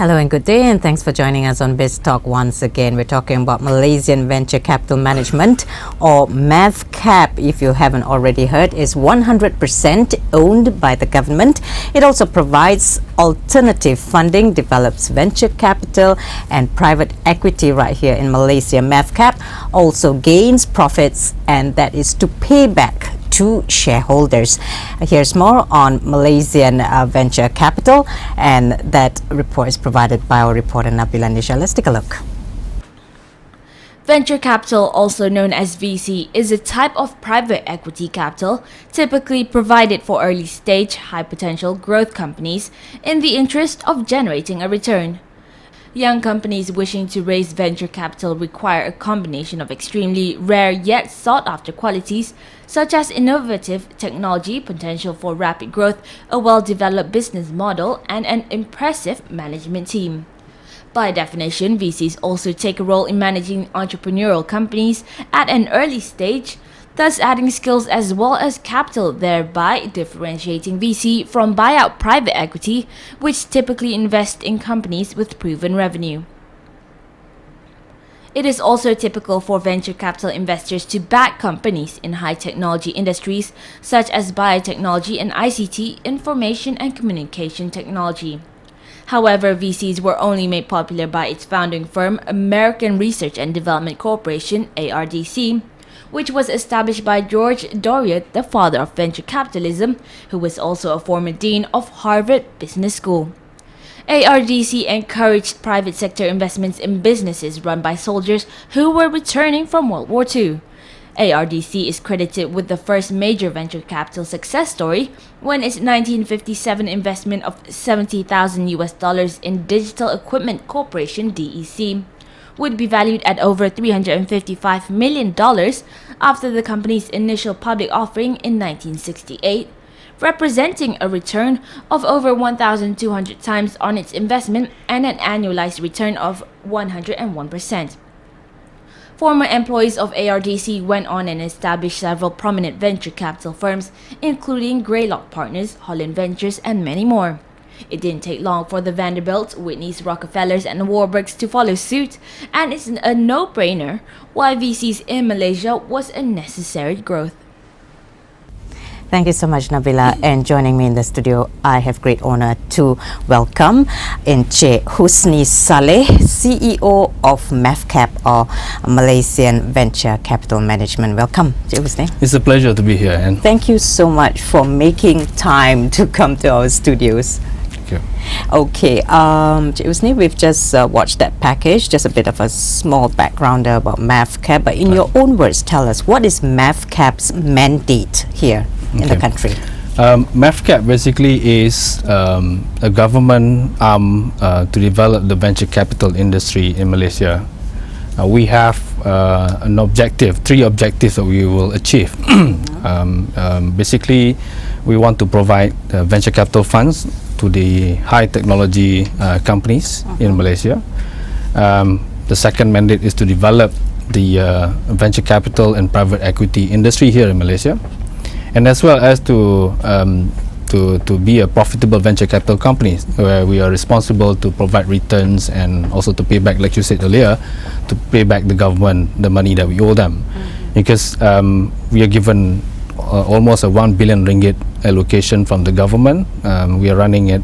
Hello and good day, and thanks for joining us on Biztalk once again. We're talking about Malaysian Venture Capital Management, or MAVCAP. If you haven't already heard, is 100% owned by the government. It also provides alternative funding, develops venture capital and private equity right here in Malaysia. MAVCAP also gains profits, and that is to pay back to shareholders. Here's more on Malaysian venture capital, and that report is provided by our reporter Nabila Nisha. Let's take a look. Venture capital, also known as VC, is a type of private equity capital typically provided for early-stage, high-potential growth companies in the interest of generating a return. Young companies wishing to raise venture capital require a combination of extremely rare yet sought-after qualities such as innovative technology, potential for rapid growth, a well-developed business model, and an impressive management team. By definition, VCs also take a role in managing entrepreneurial companies at an early stage, thus adding skills as well as capital, thereby differentiating VC from buyout private equity, which typically invest in companies with proven revenue. It is also typical for venture capital investors to back companies in high technology industries such as biotechnology and ICT, information and communication technology. However, VCs were only made popular by its founding firm, American Research and Development Corporation, ARDC, which was established by George Doriot, the father of venture capitalism, who was also a former dean of Harvard Business School. ARDC encouraged private sector investments in businesses run by soldiers who were returning from World War II. ARDC is credited with the first major venture capital success story when its 1957 investment of $70,000 in Digital Equipment Corporation (DEC) would be valued at over $355 million after the company's initial public offering in 1968, representing a return of over 1,200 times on its investment and an annualized return of 101%. Former employees of ARDC went on and established several prominent venture capital firms, including Greylock Partners, Holland Ventures, and many more. It didn't take long for the Vanderbilts, Whitneys, Rockefellers, and Warburgs to follow suit, and it's a no-brainer why VCs in Malaysia was a necessary growth. Thank you so much, Nabila. And joining me in the studio, I have great honor to welcome Encik Husni Salleh, CEO of MAVCAP, or Malaysian Venture Capital Management. Welcome, Encik Husni. It's a pleasure to be here. And thank you so much for making time to come to our studios. thank you. Okay, Encik Husni, we've just watched that package, just a bit of a small background about MAVCAP, but in your own words, tell us, what is MAVCAP's mandate here in the country? MAVCAP basically is a government arm to develop the venture capital industry in Malaysia. We have three objectives that we will achieve. Basically, we want to provide venture capital funds to the high technology companies in Malaysia. The second mandate is to develop the venture capital and private equity industry here in Malaysia, and as well as to be a profitable venture capital company where we are responsible to provide returns and also to pay back, like you said earlier, to pay back the government the money that we owe them, because we are given almost a 1 billion ringgit allocation from the government. We are running it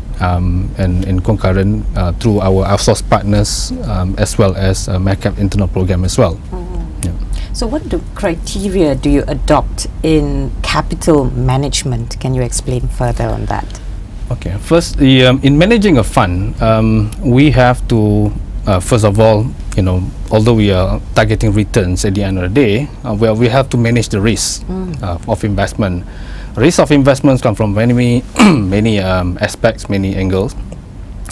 in concurrent through our outsourced partners, as well as MAVCAP internal program as well. So what criteria do you adopt in capital management? Can you explain further on that? Okay, first, in managing a fund, we have to, first of all, although we are targeting returns at the end of the day, we have to manage the risk of investment. Risk of investments come from many aspects, many angles.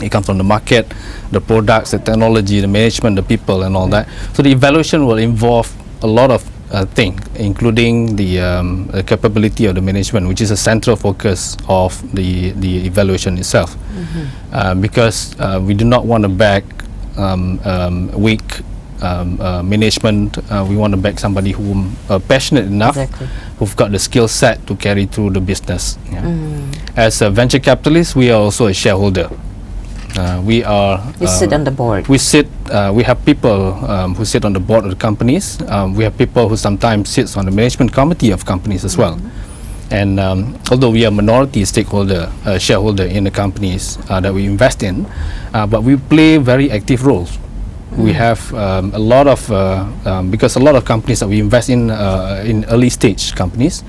It comes from the market, the products, the technology, the management, the people, and all that. So the evaluation will involve a lot of things, including the capability of the management, which is a central focus of the evaluation itself. Because we do not want to back weak management. We want to back somebody who are passionate enough, who've got the skill set to carry through the business. As a venture capitalist, we are also a shareholder. We are. You sit on the board. We sit. We have people who sit on the board of the companies. We have people who sometimes sits on the management committee of companies as well. And although we are minority stakeholder, shareholder in the companies that we invest in, but we play very active roles. We have a lot of because a lot of companies that we invest in early stage companies,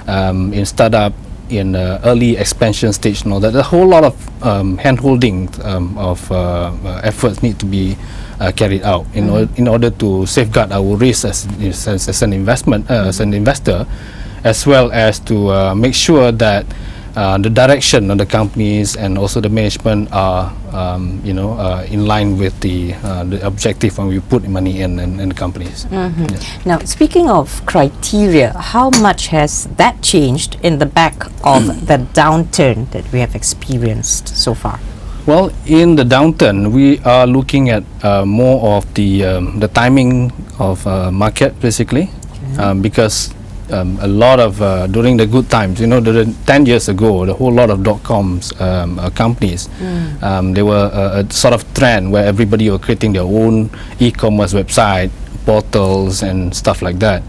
in startup, in early expansion stage and all that. A whole lot of hand-holding of efforts need to be carried out in order to safeguard our risk as an investment as an investor, as well as to make sure that the direction of the companies and also the management are in line with the objective when we put money in the companies. Now, speaking of criteria, how much has that changed in the back of the downturn that we have experienced so far? Well, in the downturn, we are looking at more of the timing of market, basically, because a lot of during the good times, 10 years ago, the whole lot of dot-coms companies, they were a sort of trend where everybody were creating their own e-commerce website, portals and stuff like that.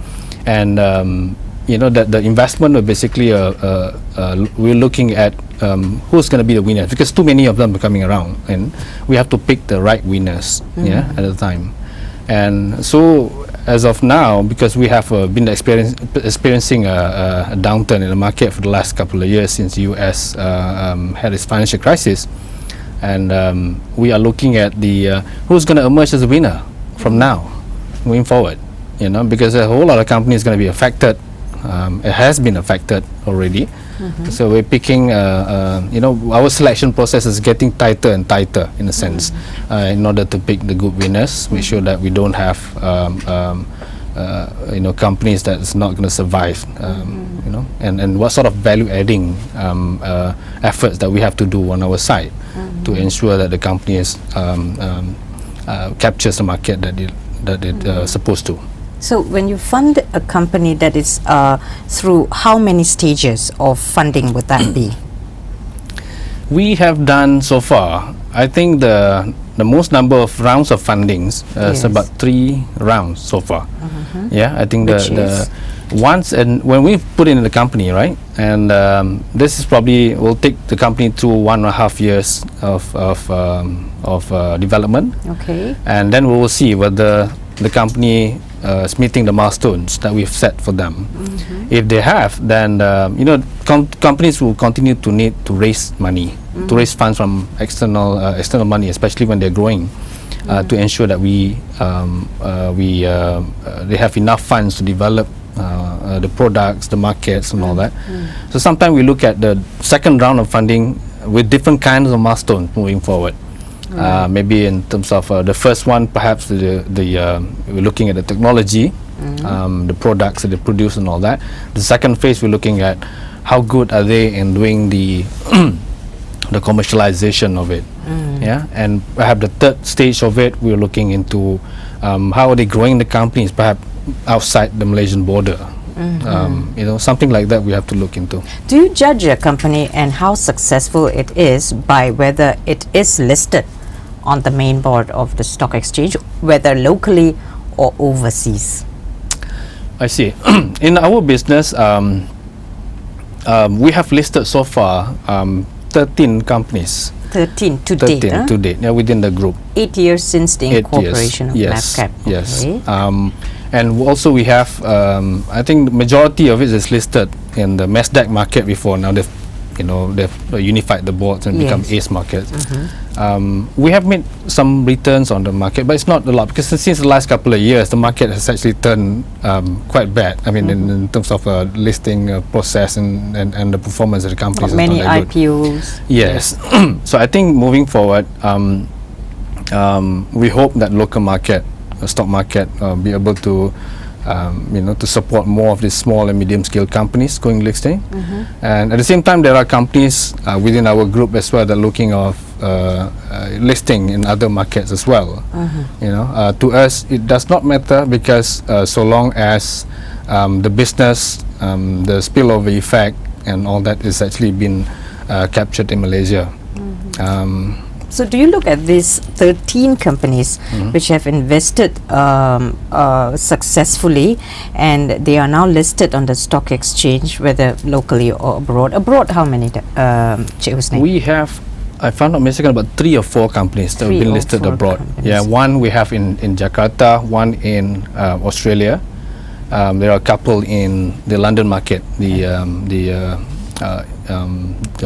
And that the investment were basically we're looking at who's going to be the winners, because too many of them are coming around, and we have to pick the right winners at the time. And so as of now, because we have been experiencing a downturn in the market for the last couple of years since the US had its financial crisis, and we are looking at the who's going to emerge as a winner from now moving forward, because a whole lot of companies going to be affected. It has been affected already. So we're picking, our selection process is getting tighter and tighter in a sense, in order to pick the good winners, make sure that we don't have, companies that's not going to survive, and what sort of value-adding efforts that we have to do on our side to ensure that the company is captures the market that it's supposed to. So when you fund a company, that is through how many stages of funding would that be? We have done so far, I think the most number of rounds of fundings is about 3 rounds so far. I think the once, and when we put in the company, right, and this is probably will take the company through 1.5 years of development. Okay. And then we will see whether the company is meeting the milestones that we've set for them. If they have, then companies will continue to need to raise money, to raise funds from external money, especially when they're growing, to ensure that they have enough funds to develop the products, the markets, and all that. So sometimes we look at the second round of funding with different kinds of milestones moving forward. Maybe in terms of the first one, perhaps we're looking at the technology, the products that they produce and all that. The second phase, we're looking at how good are they in doing the the commercialization of it. And perhaps the third stage of it, we're looking into how are they growing the companies, perhaps outside the Malaysian border. Something like that we have to look into. Do you judge a company and how successful it is by whether it is listed on the main board of the stock exchange, whether locally or overseas? I see. In our business, we have listed so far 13 companies. 13 to date, to date, within the group. 8 years since the incorporation of MAVCAP. Yes. Okay. And also we have, I think the majority of it is listed in the Nasdaq market before. Now they've unified the boards and become ACE markets. We have made some returns on the market, but it's not a lot, because since the last couple of years, the market has actually turned quite bad. I mean, in terms of listing process and the performance of the companies. Many IPOs. Yes. So I think moving forward, we hope that local market, stock market, be able to to support more of these small and medium scale companies going listing. And at the same time, there are companies within our group as well that are looking of listing in other markets as well. To us, it does not matter, because so long as the business, the spillover effect and all that is actually been captured in Malaysia. So do you look at these 13 companies which have invested successfully, and they are now listed on the stock exchange, whether locally or abroad? Abroad, how many, Cik Husni? We have, if I'm not mistaken, about 3 or 4 companies that have 3 been or listed 4 abroad. companies. Yeah, one we have in Jakarta, one in Australia. There are a couple in the London market,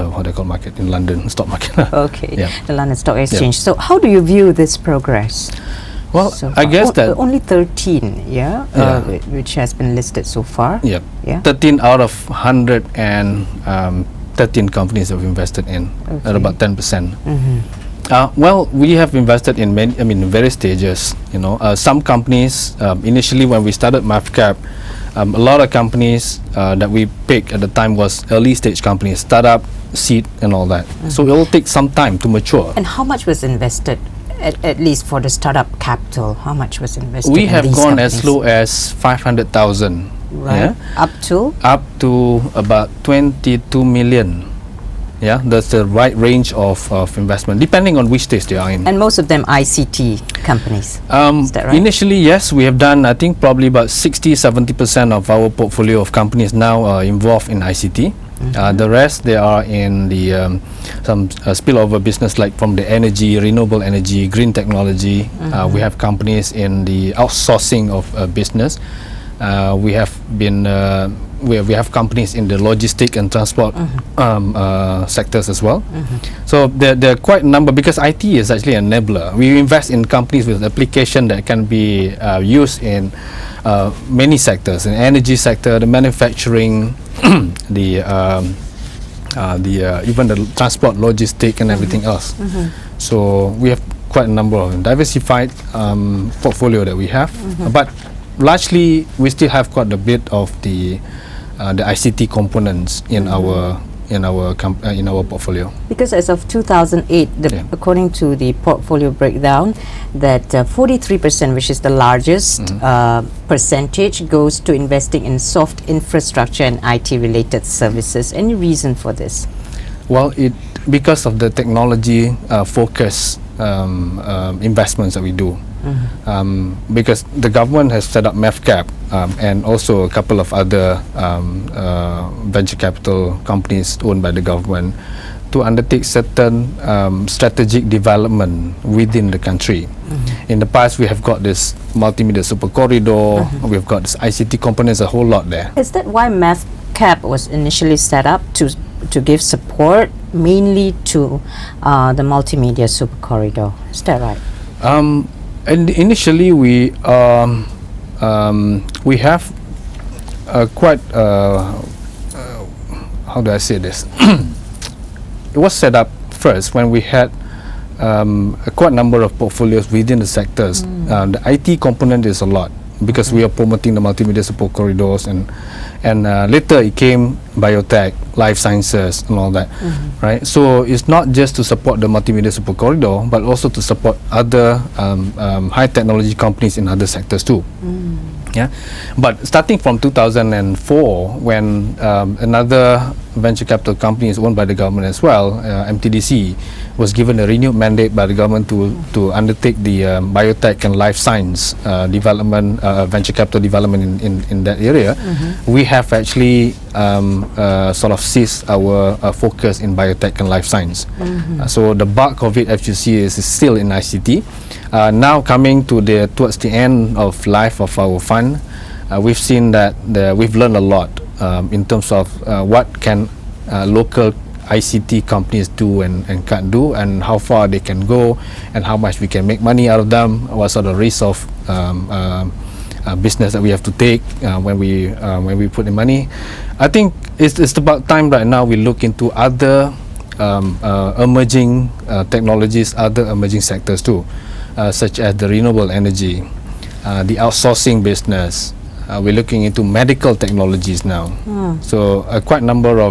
what they call market in London, stock market. Okay, Yeah. the London Stock Exchange. So how do you view this progress? Well, so I far? guess that only 13, Yeah. which has been listed so far. yeah, Yeah. 13 out of 113 companies that we've invested in, at Okay. about 10%. Well, we have invested in many, in various stages. Some companies, initially when we started MAVCAP, a lot of companies that we picked at the time was early stage companies, startup, seed, and all that. So it will take some time to mature. And how much was invested, at least for the startup capital? How much was invested? We in have these gone companies? as low as 500,000. Right. Up to? Up to about 22 million. Yeah, that's the right range of investment, depending on which stage they are in. And most of them ICT companies. Is that right? Initially, yes, we have done, I think, probably about 60-70% of our portfolio of companies now are involved in ICT. The rest, they are in the some spillover business, like from the energy, renewable energy, green technology. We have companies in the outsourcing of business. We have been we have companies in the logistic and transport sectors as well. So there are quite a number, because IT is actually an enabler. We invest in companies with application that can be used in many sectors, in energy sector, the manufacturing, the even the transport, logistic, and everything else. So we have quite a number of diversified portfolio that we have, but largely we still have quite a bit of the ICT components in our portfolio. Because as of 2008, according to the portfolio breakdown, that 43%, which is the largest percentage, goes to investing in soft infrastructure and IT-related services. Any reason for this? Well, because of the technology focus investments that we do. Because the government has set up MAVCAP and also a couple of other venture capital companies owned by the government to undertake certain strategic development within the country. In the past, we have got this multimedia super corridor, we've got this ICT components, a whole lot there. Is that why MAVCAP was initially set up, to give support mainly to the multimedia super corridor? Is that right? And initially we have quite how do I say this? It was set up first when we had quite a number of portfolios within the sectors. The IT component is a lot, because we are promoting the multimedia support corridors, and later it came biotech, life sciences, and all that, right? So it's not just to support the multimedia support corridor, but also to support other high technology companies in other sectors too. Yeah, but starting from 2004, when another venture capital company is owned by the government as well, MTDC, was given a renewed mandate by the government to undertake the biotech and life science development, venture capital development in that area. We have actually sort of ceased our focus in biotech and life science. So the bulk of it, as you see, is still in ICT. Now coming to towards the end of life of our fund, we've seen that we've learned a lot in terms of what can local ICT companies do and can't do, and how far they can go, and how much we can make money out of them, what sort of risk of business that we have to take when we put in money. I think it's about time right now we look into other emerging technologies, other emerging sectors too, such as the renewable energy, the outsourcing business. We're looking into medical technologies now. So quite a number of